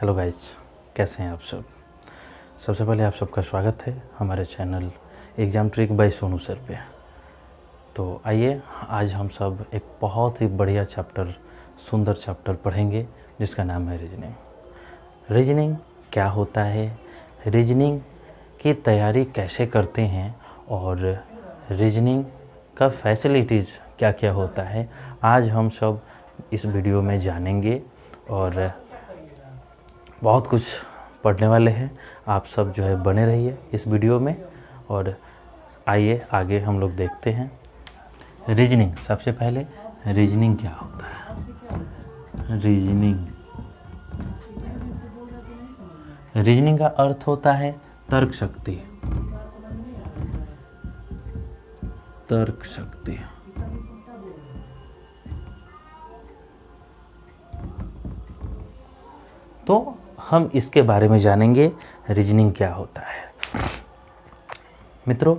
Hello guys, कैसे हैं आप सब। सबसे पहले आप सबका स्वागत है हमारे channel exam trick bye Sonu sir पे। तो आइए आज हम सब एक बहुत ही बढ़िया चैप्टर, सुंदर चैप्टर पढ़ेंगे जिसका नाम है रीजनिंग। रीजनिंग क्या होता है, रीजनिंग की तैयारी कैसे करते हैं और रीजनिंग का फैसिलिटीज़ क्या क्या होता है, आज हम सब इस वीडियो में जानेंगे और बहुत कुछ पढ़ने वाले हैं। आप सब जो है बने रहिए इस वीडियो में और आइए आगे हम लोग देखते हैं। रीजनिंग, सबसे पहले रीजनिंग क्या होता है। रीजनिंग का अर्थ होता है तर्क शक्ति। तर्क शक्ति तो हम इसके बारे में जानेंगे रीजनिंग क्या होता है। मित्रों,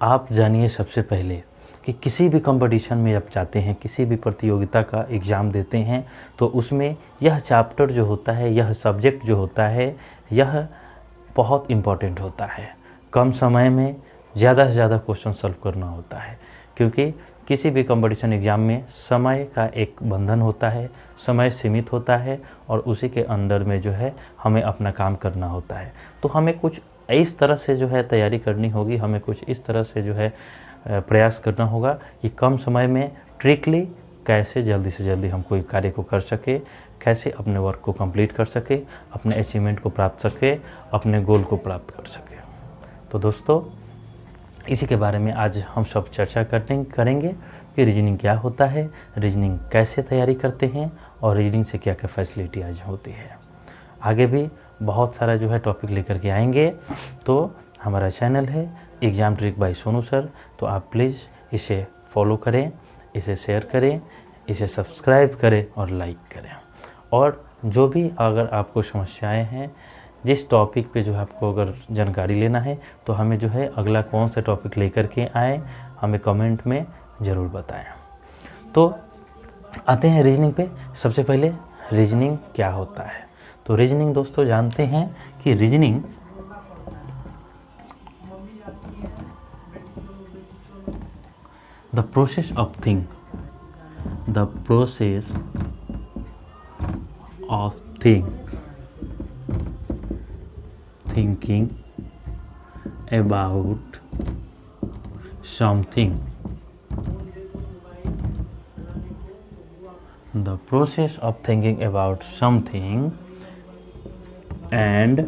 आप जानिए सबसे पहले कि किसी भी कंपटीशन में आप जाते हैं, किसी भी प्रतियोगिता का एग्ज़ाम देते हैं, तो उसमें यह चैप्टर जो होता है, यह सब्जेक्ट जो होता है, यह बहुत इम्पॉर्टेंट होता है। कम समय में ज़्यादा से ज़्यादा क्वेश्चन सॉल्व करना होता है, क्योंकि किसी भी कंपटीशन एग्ज़ाम में समय का एक बंधन होता है, समय सीमित होता है और उसी के अंदर में जो है हमें अपना काम करना होता है। तो हमें कुछ इस तरह से जो है तैयारी करनी होगी, हमें कुछ इस तरह से जो है प्रयास करना होगा कि कम समय में ट्रिकली कैसे जल्दी से जल्दी हम कोई कार्य को कर सके, कैसे अपने वर्क को कंप्लीट कर सके, अपने अचीवमेंट को प्राप्त सके, अपने गोल को प्राप्त कर सके। तो दोस्तों, इसी के बारे में आज हम सब चर्चा करेंगे कि रीजनिंग क्या होता है, रीजनिंग कैसे तैयारी करते हैं और रीजनिंग से क्या क्या फैसिलिटी आज होती है। आगे भी बहुत सारा जो है टॉपिक लेकर के आएंगे। तो हमारा चैनल है exam trick bye Sonu sir, तो आप प्लीज़ इसे फॉलो करें, इसे शेयर करें, इसे सब्सक्राइब करें और लाइक करें। और जो भी अगर आपको समस्याएं हैं, जिस टॉपिक पे जो है आपको अगर जानकारी लेना है, तो हमें जो है अगला कौन सा टॉपिक लेकर के आए, हमें कमेंट में ज़रूर बताएं। तो आते हैं रीजनिंग पे। सबसे पहले रीजनिंग क्या होता है। तो रीजनिंग दोस्तों जानते हैं कि reasoning the process of thinking about something. The process of thinking about something and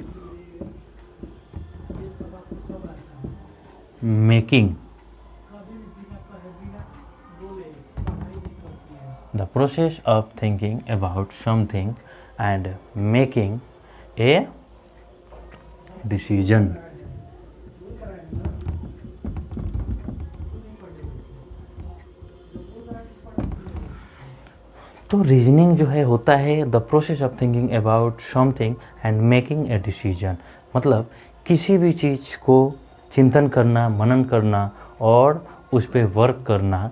making the process of thinking about something and making a decision. तो रीजनिंग जो है होता है the process of thinking about something and making a decision. मतलब किसी भी चीज़ को चिंतन करना, मनन करना और उस पर वर्क करना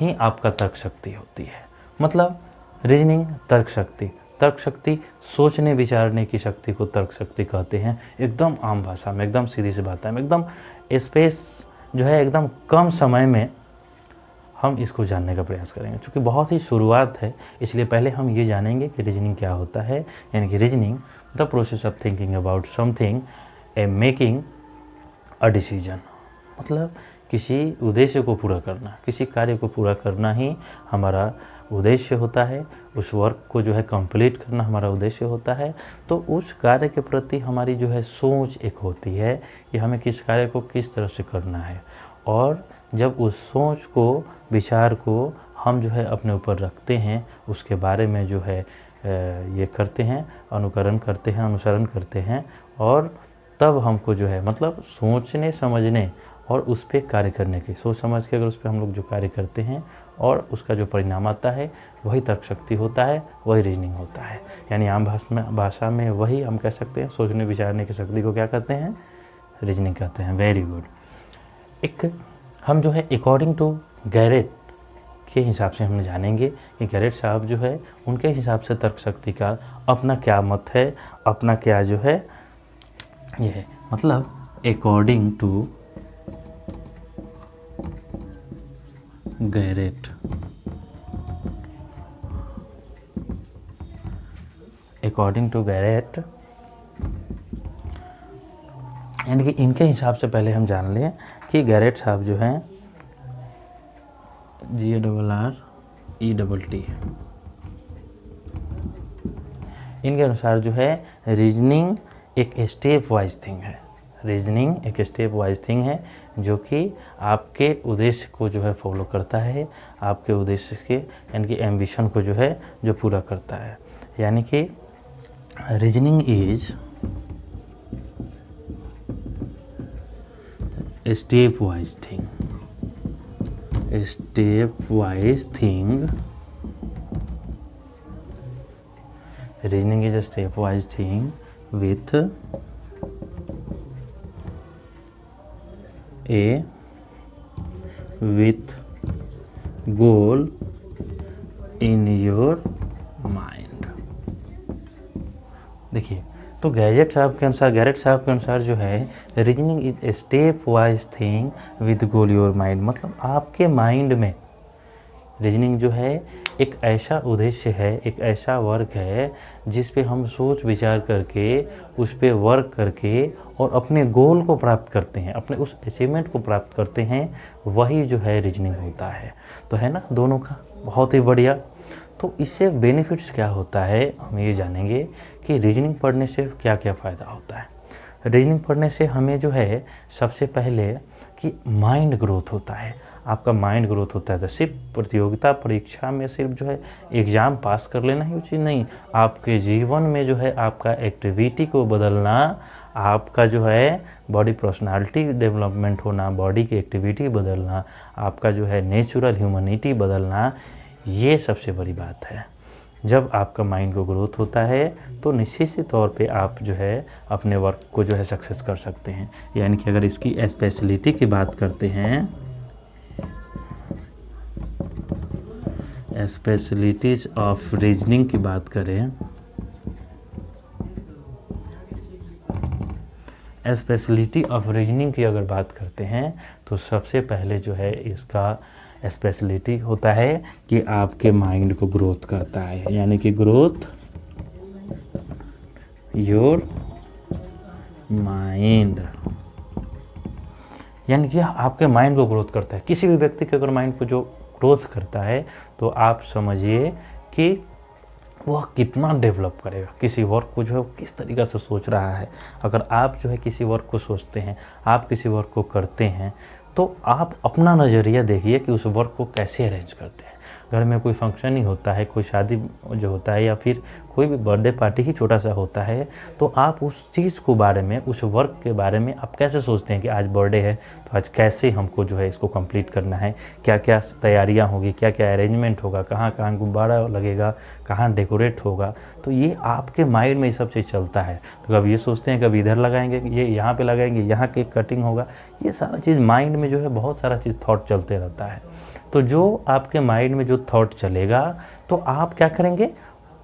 ही आपका तर्क शक्ति होती है। मतलब रीजनिंग तर्क शक्ति सोचने विचारने की शक्ति को तर्क शक्ति कहते हैं। एकदम आम भाषा में, एकदम सीधी सी बात है, एकदम स्पेस जो है एकदम कम समय में हम इसको जानने का प्रयास करेंगे। क्योंकि बहुत ही शुरुआत है, इसलिए पहले हम ये जानेंगे कि रीजनिंग क्या होता है। यानी कि reasoning the process of thinking about something A making a decision. मतलब किसी उद्देश्य को पूरा करना, किसी कार्य को पूरा करना ही हमारा उद्देश्य होता है। उस वर्क को जो है कंप्लीट करना हमारा उद्देश्य होता है। तो उस कार्य के प्रति हमारी जो है सोच एक होती है कि हमें किस कार्य को किस तरह से करना है। और जब उस सोच को, विचार को हम जो है अपने ऊपर रखते हैं, उसके बारे में जो है ये करते हैं, अनुकरण करते हैं, अनुसरण करते हैं, और तब हमको जो है मतलब सोचने समझने और उस पर कार्य करने की, सोच समझ के अगर उस पर हम लोग जो कार्य करते हैं और उसका जो परिणाम आता है, वही तर्क शक्ति होता है, वही रीजनिंग होता है। यानी आम भाषा में वही हम कह सकते हैं, सोचने विचारने की शक्ति को क्या कहते हैं, रीजनिंग कहते हैं। Very good. एक हम जो है अकॉर्डिंग टू गैरेट के हिसाब से हम जानेंगे कि गैरेट साहब जो है उनके हिसाब से तर्क शक्ति का अपना क्या मत है, अपना क्या जो है ये है। मतलब according to Garrett, according to Garrett, यानी कि इनके हिसाब से पहले हम जान लें कि गैरेट साहब जो हैं GARRET, इनके अनुसार जो है रीजनिंग एक स्टेप वाइज थिंग है। रीजनिंग एक स्टेप वाइज थिंग है जो कि आपके उद्देश्य को जो है फॉलो करता है, आपके उद्देश्य के यानी कि एम्बिशन को जो है जो पूरा करता है। यानी कि reasoning is step wise thing, step wise thing, reasoning is a step wise thing with goal in your mind। देखिए, तो गैरेट साहब के अनुसार जो है reasoning is a step wise thing with goal your mind, मतलब आपके माइंड में रीजनिंग जो है एक ऐसा उद्देश्य है, एक ऐसा वर्क है जिस पे हम सोच विचार करके उस पे वर्क करके और अपने गोल को प्राप्त करते हैं, अपने उस अचीवमेंट को प्राप्त करते हैं, वही जो है रीजनिंग होता है। तो है ना दोनों का, बहुत ही बढ़िया। तो इससे बेनिफिट्स क्या होता है हम ये जानेंगे कि रीजनिंग पढ़ने से क्या क्या फ़ायदा होता है। रीजनिंग पढ़ने से हमें जो है सबसे पहले कि माइंड ग्रोथ होता है, आपका माइंड ग्रोथ होता है। तो सिर्फ प्रतियोगिता परीक्षा में सिर्फ जो है एग्ज़ाम पास कर लेना ही उचित नहीं, आपके जीवन में जो है आपका एक्टिविटी को बदलना, आपका जो है बॉडी पर्सनालिटी डेवलपमेंट होना, बॉडी की एक्टिविटी बदलना, आपका जो है नेचुरल ह्यूमनिटी बदलना, ये सबसे बड़ी बात है। जब आपका माइंड को ग्रोथ होता है तो निश्चित तौर पे आप जो है अपने वर्क को जो है सक्सेस कर सकते हैं। यानी कि अगर इसकी स्पेशलिटी की बात करते हैं, स्पेशलिटीज ऑफ रीजनिंग की बात करें, स्पेशलिटी ऑफ रीजनिंग की अगर बात करते हैं तो सबसे पहले जो है इसका स्पेशलिटी होता है कि आपके माइंड को ग्रोथ करता है। यानी कि ग्रोथ योर माइंड, यानी कि आपके माइंड को ग्रोथ करता है। किसी भी व्यक्ति के अगर माइंड को जो ग्रोथ करता है तो आप समझिए कि वह कितना डेवलप करेगा, किसी वर्क को जो है वो किस तरीक़ा से सोच रहा है। अगर आप जो है किसी वर्क को सोचते हैं, आप किसी वर्क को करते हैं, तो आप अपना नज़रिया देखिए कि उस वर्क को कैसे अरेंज करते हैं। घर में कोई फंक्शन ही होता है, कोई शादी जो होता है या फिर कोई भी बर्थडे पार्टी ही छोटा सा होता है, तो आप उस चीज़ को बारे में, उस वर्क के बारे में आप कैसे सोचते हैं कि आज बर्थडे है तो आज कैसे हमको जो है इसको कंप्लीट करना है, क्या क्या तैयारियां होगी, क्या क्या अरेंजमेंट होगा, कहाँ कहाँ गुब्बारा लगेगा, कहाँ डेकोरेट होगा। तो ये आपके माइंड में ये सब चीज़ चलता है। तो कभी ये सोचते हैं कभी इधर लगाएंगे, ये यहाँ पर लगाएंगे, यहाँ केक कटिंग होगा, ये सारा चीज़ माइंड में जो है बहुत सारा चीज़ थॉट चलते रहता है। तो जो आपके माइंड में जो थॉट चलेगा तो आप क्या करेंगे,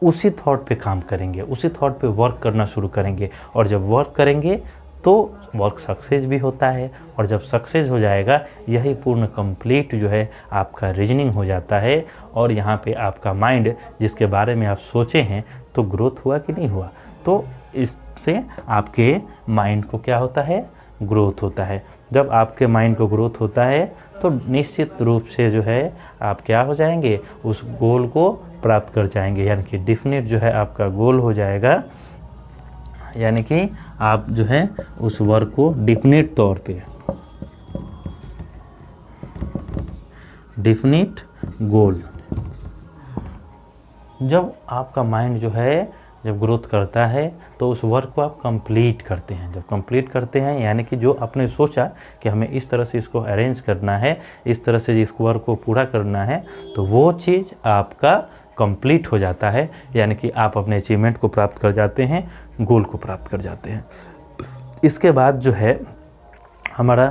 उसी थॉट पे काम करेंगे, उसी थॉट पे वर्क करना शुरू करेंगे। और जब वर्क करेंगे तो वर्क सक्सेस भी होता है, और जब सक्सेस हो जाएगा यही पूर्ण कंप्लीट जो है आपका रीजनिंग हो जाता है। और यहाँ पे आपका माइंड जिसके बारे में आप सोचे हैं तो ग्रोथ हुआ कि नहीं हुआ, तो इससे आपके माइंड को क्या होता है, ग्रोथ होता है। जब आपके माइंड को ग्रोथ होता है तो निश्चित रूप से जो है आप क्या हो जाएंगे, उस गोल को प्राप्त कर जाएंगे। यानी कि डेफिनेट जो है आपका गोल हो जाएगा, यानी कि आप जो है उस वर्क को डेफिनेट तौर पे, डेफिनेट गोल, जब आपका माइंड जो है जब ग्रोथ करता है तो उस वर्क को आप कंप्लीट करते हैं। जब कंप्लीट करते हैं यानी कि जो आपने सोचा कि हमें इस तरह से इसको अरेंज करना है, इस तरह से इस वर्क को पूरा करना है, तो वो चीज़ आपका कंप्लीट हो जाता है। यानी कि आप अपने अचीवमेंट को प्राप्त कर जाते हैं, गोल को प्राप्त कर जाते हैं। इसके बाद जो है हमारा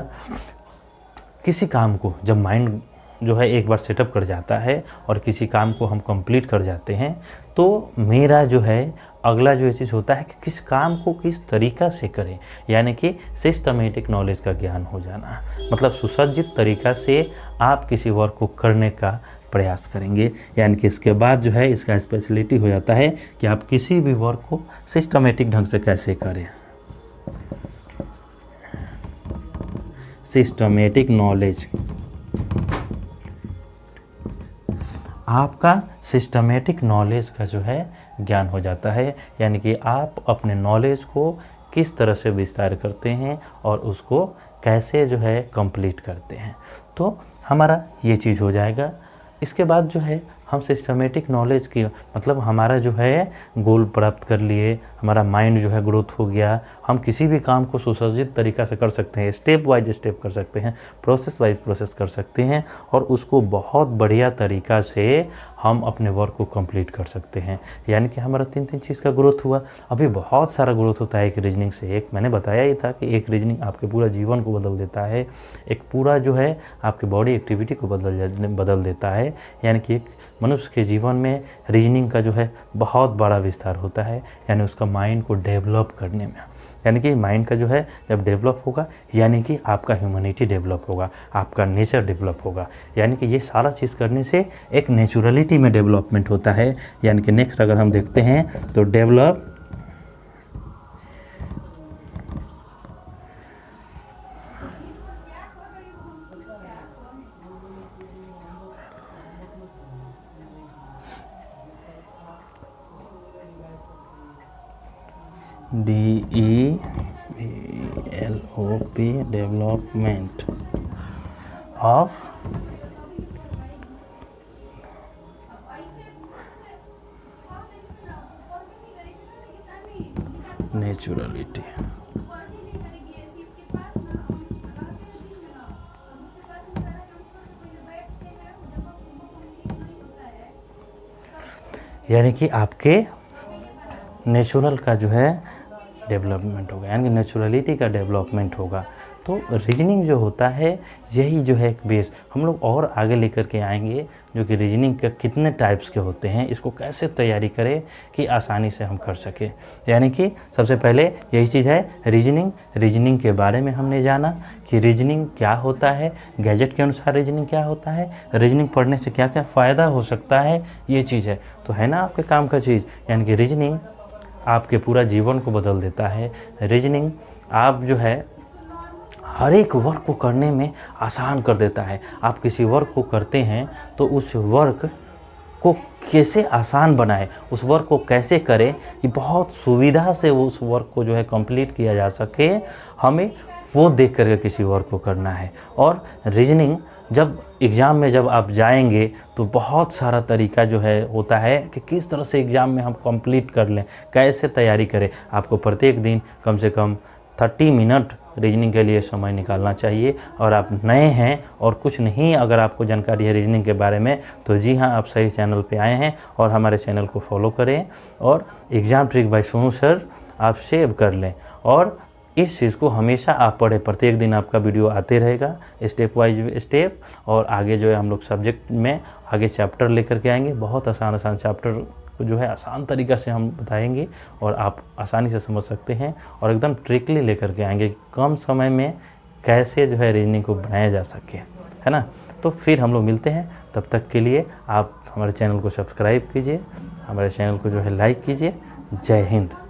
किसी काम को जब माइंड जो है एक बार सेटअप कर जाता है और किसी काम को हम कंप्लीट कर जाते हैं, तो मेरा जो है अगला जो ये चीज़ होता है कि किस काम को किस तरीक़ा से करें, यानी कि सिस्टमेटिक नॉलेज का ज्ञान हो जाना, मतलब सुसज्जित तरीक़ा से आप किसी वर्क को करने का प्रयास करेंगे। यानी कि इसके बाद जो है इसका स्पेशलिटी हो जाता है कि आप किसी भी वर्क को सिस्टमेटिक ढंग से कैसे करें। सिस्टमेटिक नॉलेज, आपका सिस्टमेटिक नॉलेज का जो है ज्ञान हो जाता है, यानी कि आप अपने नॉलेज को किस तरह से विस्तार करते हैं और उसको कैसे जो है कंप्लीट करते हैं, तो हमारा ये चीज़ हो जाएगा। इसके बाद जो है हम सिस्टमेटिक नॉलेज की मतलब हमारा जो है गोल प्राप्त कर लिए, हमारा माइंड जो है ग्रोथ हो गया, हम किसी भी काम को सुसज्जित तरीक़ा से कर सकते हैं, स्टेप वाइज स्टेप कर सकते हैं, प्रोसेस वाइज प्रोसेस कर सकते हैं और उसको बहुत बढ़िया तरीक़ा से हम अपने वर्क को कंप्लीट कर सकते हैं। यानी कि हमारा तीन चीज़ का ग्रोथ हुआ। अभी बहुत सारा ग्रोथ होता है एक रीजनिंग से। एक मैंने बताया ही था कि एक रीजनिंग आपके पूरा जीवन को बदल देता है, एक पूरा जो है आपके बॉडी एक्टिविटी को बदल देता है। यानी कि एक मनुष्य के जीवन में रीजनिंग का जो है बहुत बड़ा विस्तार होता है, यानी उसका माइंड को डेवलप करने में। यानी कि माइंड का जो है जब डेवलप होगा, यानी कि आपका ह्यूमैनिटी डेवलप होगा, आपका नेचर डेवलप होगा। यानी कि ये सारा चीज़ करने से एक नेचुरलिटी में डेवलपमेंट होता है। यानी कि नेक्स्ट अगर हम देखते हैं तो develop DEVLOP development of naturality. यानी कि आपके नेचुरल का जो है डेवलपमेंट होगा, यानी कि नेचुरलिटी का डेवलपमेंट होगा। तो रीजनिंग जो होता है यही जो है एक बेस हम लोग और आगे लेकर के आएंगे, जो कि रीजनिंग के कितने टाइप्स के होते हैं, इसको कैसे तैयारी करें कि आसानी से हम कर सकें। यानी कि सबसे पहले यही चीज़ है रीजनिंग के बारे में हमने जाना कि रीजनिंग क्या होता है, गैजेट के अनुसार रीजनिंग क्या होता है, रीजनिंग पढ़ने से क्या क्या फ़ायदा हो सकता है, ये चीज़ है। तो है ना आपके काम का चीज़, यानी कि रीजनिंग आपके पूरा जीवन को बदल देता है। रीजनिंग आप जो है हर एक वर्क को करने में आसान कर देता है। आप किसी वर्क को करते हैं तो उस वर्क को कैसे आसान बनाए, उस वर्क को कैसे करें कि बहुत सुविधा से उस वर्क को जो है कंप्लीट किया जा सके, हमें वो देख करके किसी वर्क को करना है। और रीजनिंग जब एग्ज़ाम में जब आप जाएंगे तो बहुत सारा तरीका जो है होता है कि किस तरह से एग्ज़ाम में हम कंप्लीट कर लें, कैसे तैयारी करें। आपको प्रत्येक दिन कम से कम 30 मिनट रीजनिंग के लिए समय निकालना चाहिए। और आप नए हैं और कुछ नहीं अगर आपको जानकारी है रीजनिंग के बारे में, तो जी हाँ, आप सही चैनल पे आए हैं और हमारे चैनल को फॉलो करें और exam trick bye Sonu sir आप सेव कर लें और इस चीज़ को हमेशा आप पढ़ें। प्रत्येक दिन आपका वीडियो आते रहेगा स्टेप वाइज स्टेप, और आगे जो है हम लोग सब्जेक्ट में आगे चैप्टर लेकर के आएंगे। बहुत आसान चैप्टर को जो है आसान तरीक़ा से हम बताएंगे और आप आसानी से समझ सकते हैं और एकदम ट्रिकली लेकर के आएंगे कि कम समय में कैसे जो है रीजनिंग को बनाया जा सके, है ना। तो फिर हम लोग मिलते हैं, तब तक के लिए आप हमारे चैनल को सब्सक्राइब कीजिए, हमारे चैनल को जो है लाइक कीजिए। जय हिंद।